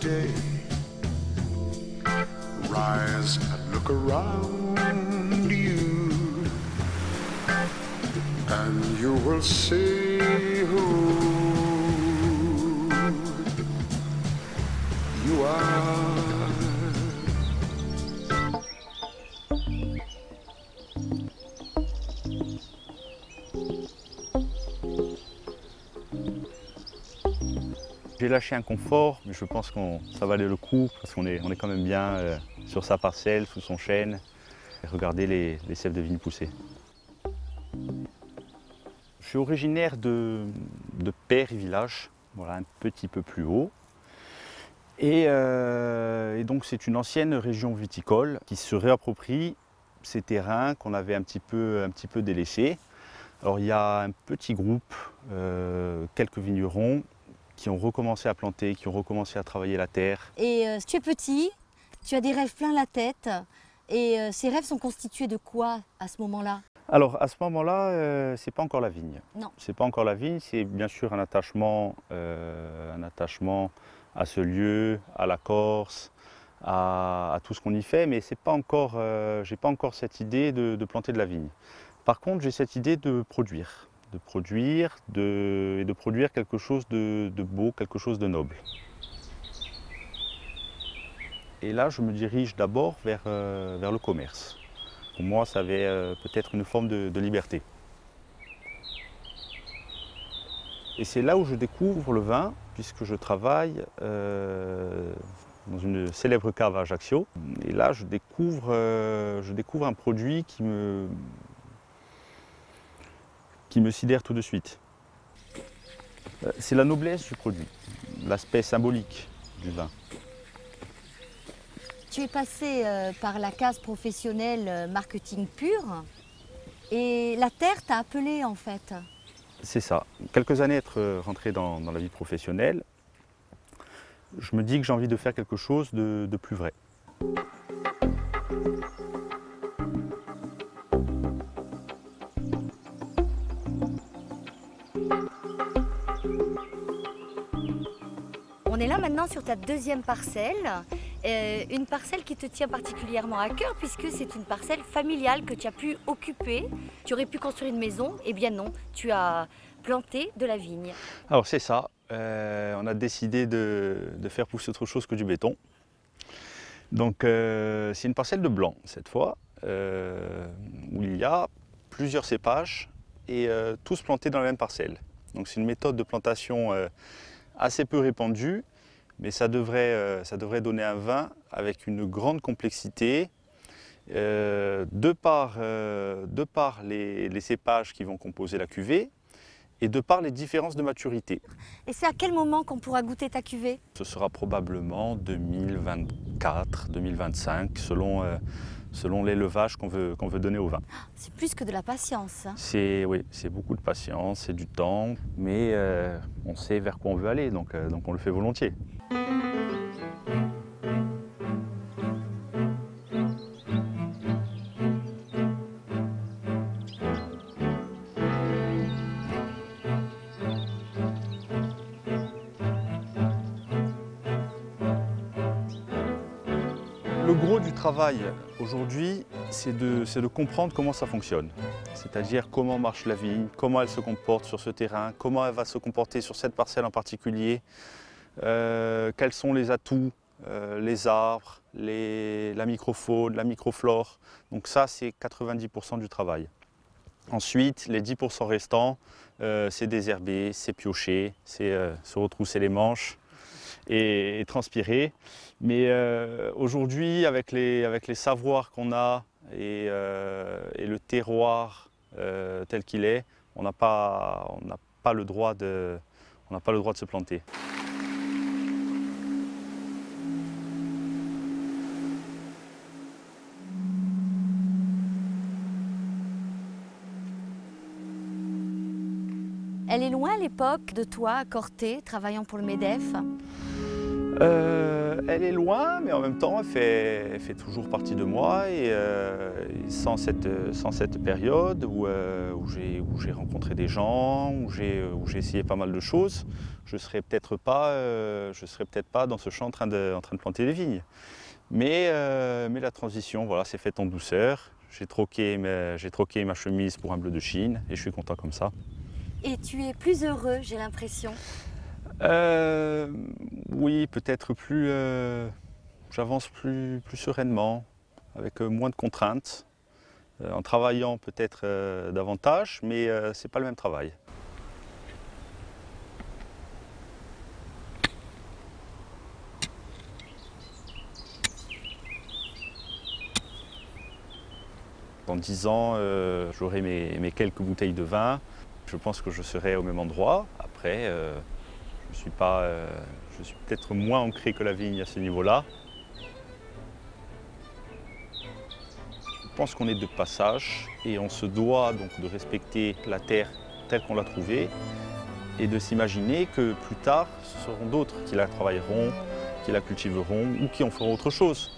day. Rise and look around you, and you will see who you are. J'ai lâché un confort, mais je pense que ça valait le coup parce qu'on est quand même bien sur sa parcelle, sous son chêne. Et regardez les sèves de vigne pousser. Je suis originaire de Péry village, voilà, un petit peu plus haut. Et donc c'est une ancienne région viticole qui se réapproprie ces terrains qu'on avait un petit peu délaissés. Alors il y a un petit groupe, quelques vignerons, qui ont recommencé à planter, qui ont recommencé à travailler la terre. Et tu es petit, tu as des rêves plein la tête. Et ces rêves sont constitués de quoi à ce moment-là? Alors à ce moment-là, c'est pas encore la vigne. Non. C'est pas encore la vigne, c'est bien sûr un attachement à ce lieu, à la Corse, à tout ce qu'on y fait, mais c'est pas encore, j'ai pas encore cette idée de planter de la vigne. Par contre, j'ai cette idée de produire. De produire quelque chose de beau, quelque chose de noble. Et là, je me dirige d'abord vers le commerce. Pour moi, ça avait peut-être une forme de liberté. Et c'est là où je découvre le vin, puisque je travaille dans une célèbre cave à Ajaccio. Et là, je découvre un produit qui me sidère tout de suite. C'est la noblesse du produit, l'aspect symbolique du vin. Tu es passé par la case professionnelle marketing pur et la terre t'a appelé en fait. C'est ça. Quelques années être rentré dans la vie professionnelle, je me dis que j'ai envie de faire quelque chose de plus vrai. On est là maintenant sur ta deuxième parcelle, une parcelle qui te tient particulièrement à cœur puisque c'est une parcelle familiale que tu as pu occuper. Tu aurais pu construire une maison, eh bien non, tu as planté de la vigne. Alors c'est ça, on a décidé de faire pousser autre chose que du béton. Donc c'est une parcelle de blanc cette fois, où il y a plusieurs cépages et tous plantés dans la même parcelle. Donc c'est une méthode de plantation assez peu répandue, mais ça devrait donner un vin avec une grande complexité, de par les cépages qui vont composer la cuvée et de par les différences de maturité. Et c'est à quel moment qu'on pourra goûter ta cuvée? Ce sera probablement 2024, 2025, selon l'élevage qu'on veut donner au vin. C'est plus que de la patience. Oui, c'est beaucoup de patience, c'est du temps, mais on sait vers quoi on veut aller, donc on le fait volontiers. Le gros du travail aujourd'hui, c'est de comprendre comment ça fonctionne. C'est-à-dire comment marche la vigne, comment elle se comporte sur ce terrain, comment elle va se comporter sur cette parcelle en particulier, quels sont les atouts, les arbres, la microfaune, la microflore. Donc ça, c'est 90% du travail. Ensuite, les 10% restants, c'est désherber, c'est piocher, c'est se retrousser les manches et transpirer. Mais aujourd'hui, avec les savoirs qu'on a et le terroir tel qu'il est, on n'a pas le droit de se planter. Elle est loin l'époque de toi, à Corté, travaillant pour le MEDEF? Elle est loin, mais en même temps, elle fait toujours partie de moi. Et sans cette période où j'ai rencontré des gens, où j'ai essayé pas mal de choses, je ne serais peut-être pas dans ce champ en train de planter des vignes. Mais la transition, voilà, s'est faite en douceur. J'ai troqué ma chemise pour un bleu de Chine et je suis content comme ça. Et tu es plus heureux, j'ai l'impression. Oui, peut-être j'avance plus sereinement, avec moins de contraintes, en travaillant peut-être davantage, mais c'est pas le même travail. Dans 10 ans, j'aurai mes quelques bouteilles de vin. Je pense que je serai au même endroit. Après, je suis peut-être moins ancré que la vigne à ce niveau-là. Je pense qu'on est de passage et on se doit donc de respecter la terre telle qu'on l'a trouvée et de s'imaginer que plus tard, ce seront d'autres qui la travailleront, qui la cultiveront ou qui en feront autre chose.